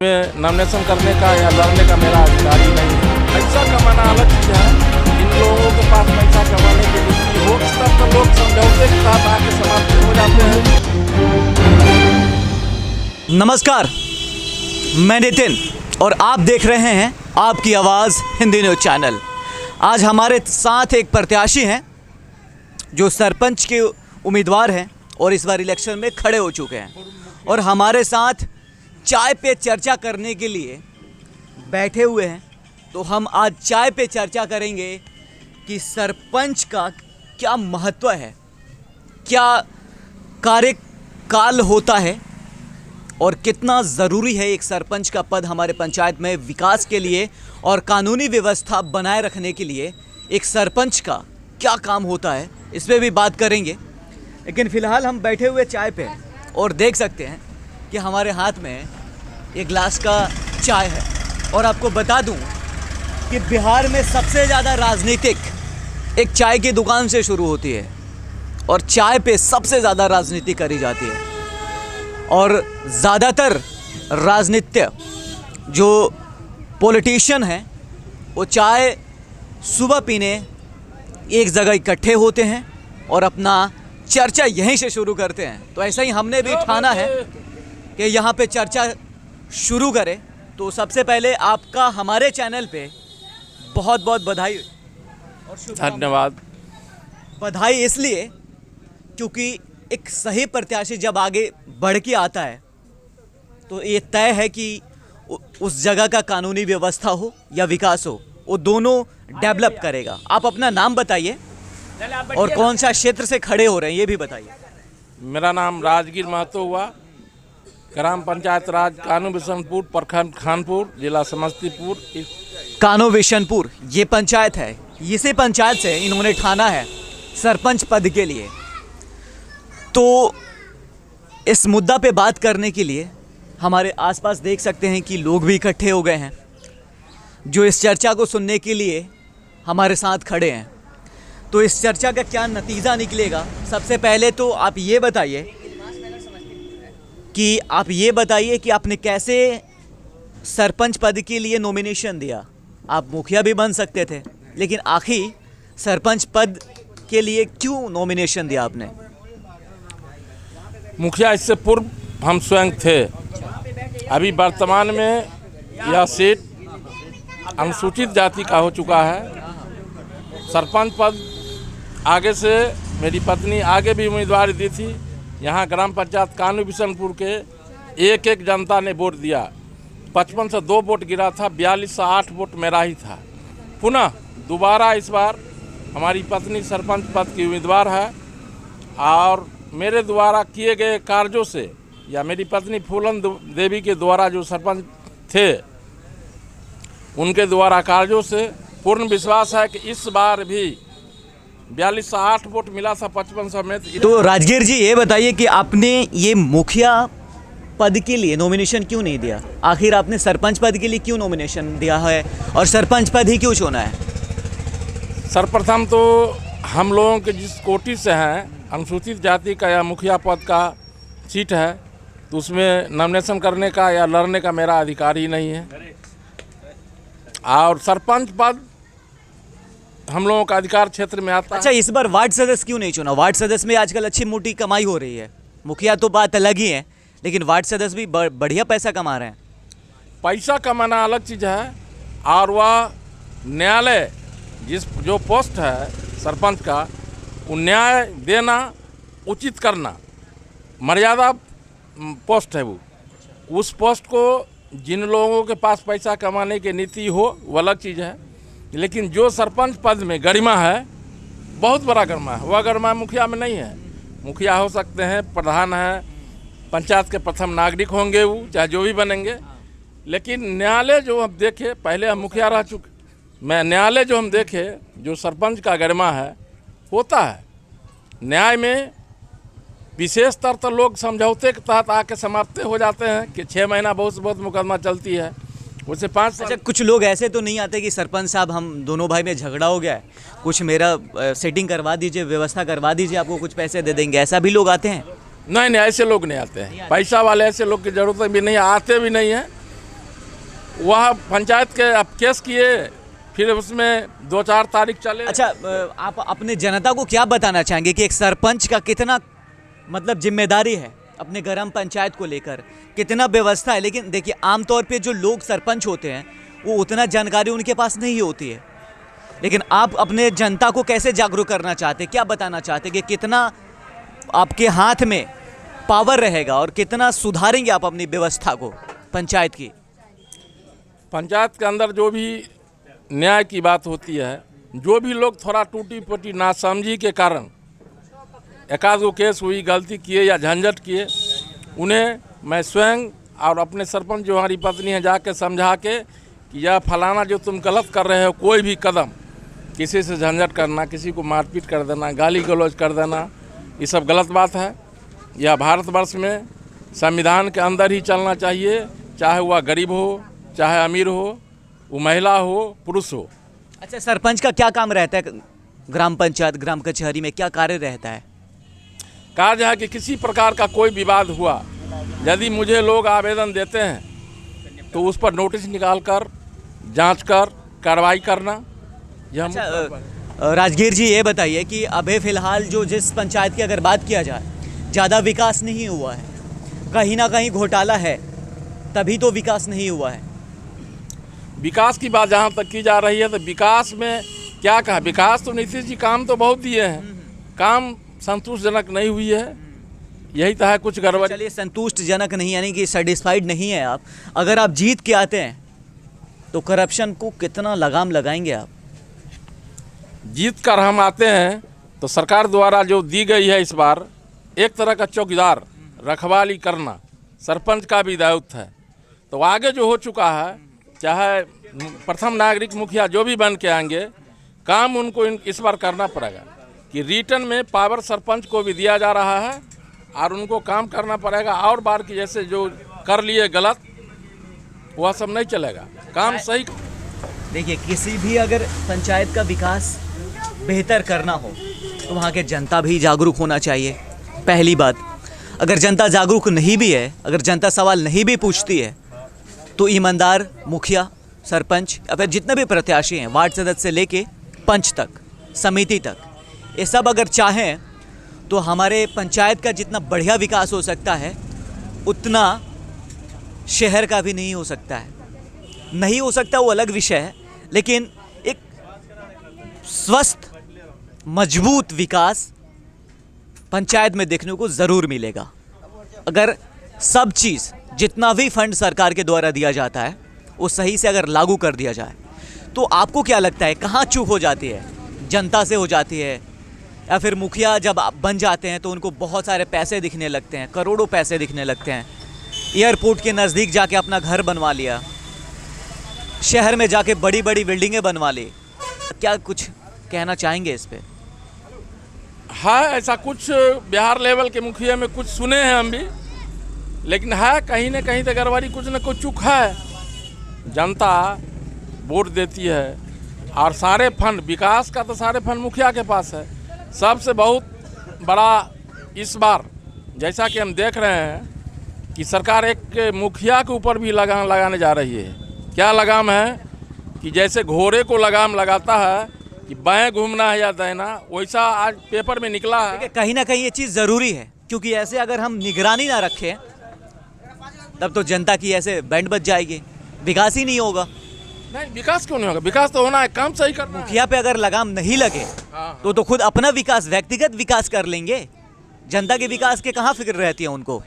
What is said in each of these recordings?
में नॉमिनेशन करने का या लड़ने का मेरा अधिकार ही नहीं है। पैसा कमाना अलग चीज़ है। इन लोगों के पास पैसा कमाने के लिए वो स्तर पर लोग समझौते के साथ आके समाप्त हो जाते हैं। नमस्कार, मैं नितिन और आप देख रहे हैं आपकी आवाज़ हिंदी न्यूज़ चैनल। आज हमारे साथ एक प्रत्याशी हैं जो सरपंच के उम्मीदवार हैं और इस बार इलेक्शन में खड़े हो चुके हैं और हमारे साथ चाय पे चर्चा करने के लिए बैठे हुए हैं। तो हम आज चाय पे चर्चा करेंगे कि सरपंच का क्या महत्व है, क्या कार्यकाल होता है और कितना ज़रूरी है एक सरपंच का पद हमारे पंचायत में विकास के लिए और कानूनी व्यवस्था बनाए रखने के लिए एक सरपंच का क्या काम होता है, इस पर भी बात करेंगे। लेकिन फ़िलहाल हम बैठे हुए चाय पे और देख सकते हैं कि हमारे हाथ में एक गिलास का चाय है और आपको बता दूं कि बिहार में सबसे ज़्यादा राजनीतिक एक चाय की दुकान से शुरू होती है और चाय पे सबसे ज़्यादा राजनीति करी जाती है और ज़्यादातर राजनीत्य जो पॉलिटिशियन हैं वो चाय सुबह पीने एक जगह इकट्ठे होते हैं और अपना चर्चा यहीं से शुरू करते हैं। तो ऐसा ही हमने भी ठाना है कि यहाँ पे चर्चा शुरू करें। तो सबसे पहले आपका हमारे चैनल पे बहुत बहुत बधाई और धन्यवाद। बधाई इसलिए क्योंकि एक सही प्रत्याशी जब आगे बढ़ के आता है तो ये तय है कि उस जगह का कानूनी व्यवस्था हो या विकास हो, वो दोनों डेवलप करेगा। आप अपना नाम बताइए और कौन सा क्षेत्र से खड़े हो रहे हैं ये भी बताइए। मेरा नाम राजगीर महतो हुआ, ग्राम पंचायत राज कानू बिशनपुर, प्रखंड खानपुर, जिला समस्तीपुर। कानू बिशनपुर ये पंचायत है, इसी पंचायत से इन्होंने ठाना है सरपंच पद के लिए। तो इस मुद्दा पे बात करने के लिए हमारे आसपास देख सकते हैं कि लोग भी इकट्ठे हो गए हैं जो इस चर्चा को सुनने के लिए हमारे साथ खड़े हैं। तो इस चर्चा का क्या नतीजा निकलेगा, सबसे पहले तो आप ये बताइए कि आपने कैसे सरपंच पद के लिए नॉमिनेशन दिया। आप मुखिया भी बन सकते थे, लेकिन आखिर सरपंच पद के लिए क्यों नॉमिनेशन दिया आपने? मुखिया इससे पूर्व हम स्वयं थे। अभी वर्तमान में यह सीट अनुसूचित जाति का हो चुका है। सरपंच पद आगे से मेरी पत्नी आगे भी उम्मीदवारी दी थी। यहाँ ग्राम पंचायत कानू बिशनपुर के एक जनता ने वोट दिया। 55 से 2 वोट गिरा था, 42 से 8 वोट मेरा ही था। पुनः दोबारा इस बार हमारी पत्नी सरपंच पद की उम्मीदवार है और मेरे द्वारा किए गए कार्यों से या मेरी पत्नी फूलन देवी के द्वारा जो सरपंच थे उनके द्वारा कार्यों से पूर्ण विश्वास है कि इस बार भी 42 से 8 वोट मिला था 55 समेत। तो राजगीर जी ये बताइए कि आपने ये मुखिया पद के लिए नॉमिनेशन क्यों नहीं दिया? आखिर आपने सरपंच पद के लिए क्यों नॉमिनेशन दिया है और सरपंच पद ही क्यों चुना है? सर्वप्रथम तो हम लोगों के जिस कोटि से हैं, अनुसूचित जाति का या मुखिया पद का सीट है, तो उसमें नॉमिनेशन करने का या लड़ने का मेरा अधिकार ही नहीं है। और सरपंच पद हम लोगों का अधिकार क्षेत्र में आता है। अच्छा, इस बार वार्ड सदस्य क्यों नहीं चुना? वार्ड सदस्य में आजकल अच्छी मोटी कमाई हो रही है। मुखिया तो बात अलग ही है, लेकिन वार्ड सदस्य भी बढ़िया पैसा कमा रहे हैं। पैसा कमाना अलग चीज़ है और वह न्यायालय जो पोस्ट है सरपंच का, वो न्याय देना, उचित करना, मर्यादा पोस्ट है वो। उस पोस्ट को जिन लोगों के पास पैसा कमाने की नीति हो वो अलग चीज़ है, लेकिन जो सरपंच पद में गरिमा है, बहुत बड़ा गरिमा है, वह गरिमा मुखिया में नहीं है। मुखिया हो सकते हैं, प्रधान है, पंचायत के प्रथम नागरिक होंगे वो, चाहे जो भी बनेंगे। लेकिन न्यायालय जो हम देखे, पहले हम मुखिया रह चुके, न्यायालय जो हम देखे जो सरपंच का गरिमा है होता है। न्याय में विशेष तौर पर लोग समझौते के तहत आके समाप्त हो जाते हैं कि 6 महीना बहुत से बहुत मुकदमा चलती है, उससे 5 साल। अच्छा, कुछ लोग ऐसे तो नहीं आते कि सरपंच साहब हम दोनों भाई में झगड़ा हो गया है, कुछ मेरा सेटिंग करवा दीजिए, व्यवस्था करवा दीजिए, आपको कुछ पैसे दे देंगे, ऐसा भी लोग आते हैं? नहीं, ऐसे लोग नहीं आते हैं। पैसा वाले ऐसे लोग की ज़रूरत भी नहीं, आते भी नहीं है। वह पंचायत के अब केस किए, फिर उसमें 2-4 तारीख चले। अच्छा, आप अपने जनता को क्या बताना चाहेंगे कि एक सरपंच का कितना मतलब जिम्मेदारी है अपने ग्राम पंचायत को लेकर, कितना व्यवस्था है? लेकिन देखिए, आमतौर पे जो लोग सरपंच होते हैं वो उतना जानकारी उनके पास नहीं होती है, लेकिन आप अपने जनता को कैसे जागरूक करना चाहते, क्या बताना चाहते कि कितना आपके हाथ में पावर रहेगा और कितना सुधारेंगे आप अपनी व्यवस्था को पंचायत की? पंचायत के अंदर जो भी न्याय की बात होती है, जो भी लोग थोड़ा टूटी फूटी नासमझी के कारण एकाध गो केस हुई, गलती किए या झंझट किए, उन्हें मैं स्वयं और अपने सरपंच जो हमारी पत्नी है जाके समझा के कि यह फलाना जो तुम गलत कर रहे हो, कोई भी कदम किसी से झंझट करना, किसी को मारपीट कर देना, गाली गलौज कर देना, ये सब गलत बात है। यह भारतवर्ष में संविधान के अंदर ही चलना चाहिए, चाहे वह गरीब हो, चाहे अमीर हो, वो महिला हो, पुरुष हो। अच्छा, सरपंच का क्या काम रहता है ग्राम पंचायत, ग्राम कचहरी में क्या कार्य रहता है? कार्य है कि किसी प्रकार का कोई विवाद हुआ, यदि मुझे लोग आवेदन देते हैं तो उस पर नोटिस निकाल कर जाँच कर कार्रवाई करना। यह अच्छा, राजगीर जी ये बताइए कि अभी फ़िलहाल जो जिस पंचायत की अगर बात किया जाए, ज़्यादा विकास नहीं हुआ है, कहीं ना कहीं घोटाला है, तभी तो विकास नहीं हुआ है। विकास की बात जहाँ तक की जा रही है तो विकास में क्या कहा, विकास तो नीतीश जी काम तो बहुत दिए हैं, काम संतोषजनक नहीं हुई है, यही तो है कुछ गड़बड़। चलिए, संतुष्टजनक नहीं यानी कि सेटिस्फाइड नहीं है आप। अगर आप जीत के आते हैं तो करप्शन को कितना लगाम लगाएंगे आप? जीत कर हम आते हैं तो सरकार द्वारा जो दी गई है इस बार, एक तरह का चौकीदार रखवाली करना सरपंच का भी दायित्व है। तो आगे जो हो चुका है, चाहे प्रथम नागरिक मुखिया जो भी बन के आएंगे, काम उनको इस बार करना पड़ेगा कि रिटर्न में पावर सरपंच को भी दिया जा रहा है और उनको काम करना पड़ेगा। और बार की जैसे जो कर लिए गलत, वह सब नहीं चलेगा, काम सही। देखिए, किसी भी अगर पंचायत का विकास बेहतर करना हो तो वहाँ के जनता भी जागरूक होना चाहिए। पहली बात, अगर जनता जागरूक नहीं भी है, अगर जनता सवाल नहीं भी पूछती है, तो ईमानदार मुखिया, सरपंच या फिर जितने भी प्रत्याशी हैं, वार्ड सदस्य से लेके पंच तक, समिति तक, ये सब अगर चाहें तो हमारे पंचायत का जितना बढ़िया विकास हो सकता है उतना शहर का भी नहीं हो सकता है। नहीं हो सकता वो अलग विषय है, लेकिन एक स्वस्थ मजबूत विकास पंचायत में देखने को ज़रूर मिलेगा। अगर सब चीज़, जितना भी फंड सरकार के द्वारा दिया जाता है, वो सही से अगर लागू कर दिया जाए, तो आपको क्या लगता है कहाँ चूक हो जाती है? जनता से हो जाती है, या फिर मुखिया जब आप बन जाते हैं तो उनको बहुत सारे पैसे दिखने लगते हैं, करोड़ों पैसे दिखने लगते हैं, एयरपोर्ट के नज़दीक जाके अपना घर बनवा लिया, शहर में जाके बड़ी बड़ी बिल्डिंगें बनवा ली। क्या कुछ कहना चाहेंगे इस पे? हाँ, ऐसा कुछ बिहार लेवल के मुखिया में कुछ सुने हैं हम भी, लेकिन है कहीं ना कहीं तो गड़बड़ी, कुछ न कुछ चूक है। जनता वोट देती है और सारे फंड, विकास का तो सारे फंड मुखिया के पास है। सबसे बहुत बड़ा इस बार जैसा कि हम देख रहे हैं कि सरकार एक मुखिया के ऊपर भी लगाम लगाने जा रही है। क्या लगाम है कि जैसे घोड़े को लगाम लगाता है कि बाएं घूमना है या दाहिना, वैसा आज पेपर में निकला है। कहीं ना कहीं ये चीज़ ज़रूरी है, क्योंकि ऐसे अगर हम निगरानी ना रखें तब तो जनता की ऐसे बैंड बज जाएगी, विकास ही नहीं होगा। नहीं, विकास क्यों नहीं होगा? विकास तो होना है, काम सही करना है। मुखिया पे अगर लगाम नहीं लगे तो खुद अपना विकास, व्यक्तिगत विकास कर लेंगे। जनता के विकास के कहाँ फिक्र रहती है उनको?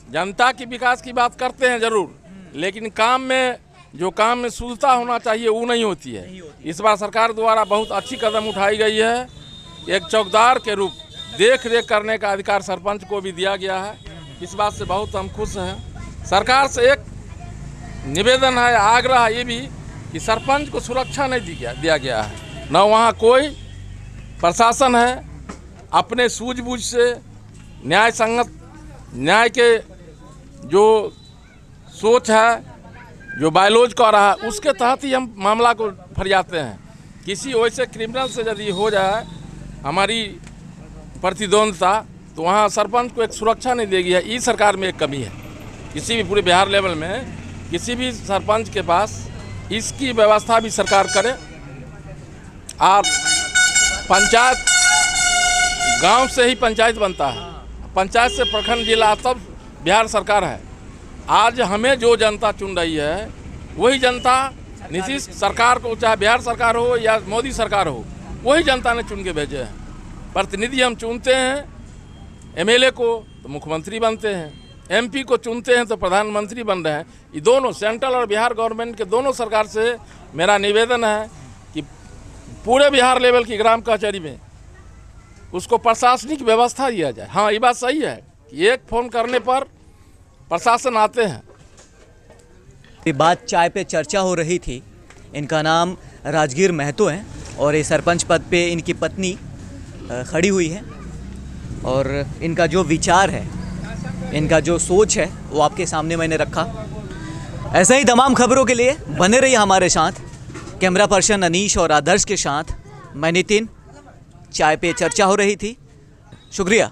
जनता की विकास की बात करते हैं जरूर, लेकिन काम में, जो काम में शुद्धता होना चाहिए वो नहीं होती है। इस बार सरकार द्वारा बहुत अच्छी कदम उठाई गई है। एक चौकीदार के रूप देख रेख करने का अधिकार सरपंच को भी दिया गया है। इस बात से बहुत हम खुश हैं। सरकार से एक निवेदन है, आग्रह है ये भी कि सरपंच को सुरक्षा नहीं दिया गया है, न वहाँ कोई प्रशासन है। अपने सूझबूझ से न्याय संगत, न्याय के जो सोच है, जो बायोलॉज का रहा है, उसके तहत ही हम मामला को फरियाते हैं। किसी वैसे क्रिमिनल से यदि हो जाए हमारी प्रतिद्वंदता, तो वहाँ सरपंच को एक सुरक्षा नहीं देगी है। इस सरकार में एक कमी है, किसी भी पूरे बिहार लेवल में किसी भी सरपंच के पास इसकी व्यवस्था भी सरकार करे। और पंचायत, गांव से ही पंचायत बनता है, पंचायत से प्रखंड, जिला, तब बिहार सरकार है। आज हमें जो जनता चुन रही है वही जनता नीतीश सरकार को, चाहे बिहार सरकार हो या मोदी सरकार हो, वही जनता ने चुन के भेजे हैं। प्रतिनिधि हम चुनते हैं, एमएलए को तो मुख्यमंत्री बनते हैं, एमपी को चुनते हैं तो प्रधानमंत्री बन रहे हैं। ये दोनों सेंट्रल और बिहार गवर्नमेंट के दोनों सरकार से मेरा निवेदन है कि पूरे बिहार लेवल की ग्राम कचहरी में उसको प्रशासनिक व्यवस्था दिया जाए। हाँ, ये बात सही है कि एक फ़ोन करने पर प्रशासन आते हैं। ये बात चाय पे चर्चा हो रही थी। इनका नाम राजगीर महतो है और ये सरपंच पद पे इनकी पत्नी खड़ी हुई है और इनका जो विचार है, इनका जो सोच है, वो आपके सामने मैंने रखा। ऐसा ही तमाम खबरों के लिए बने रहिए हमारे साथ। कैमरा पर्सन अनीश और आदर्श के साथ मैं नितिन। चाय पे चर्चा हो रही थी। शुक्रिया।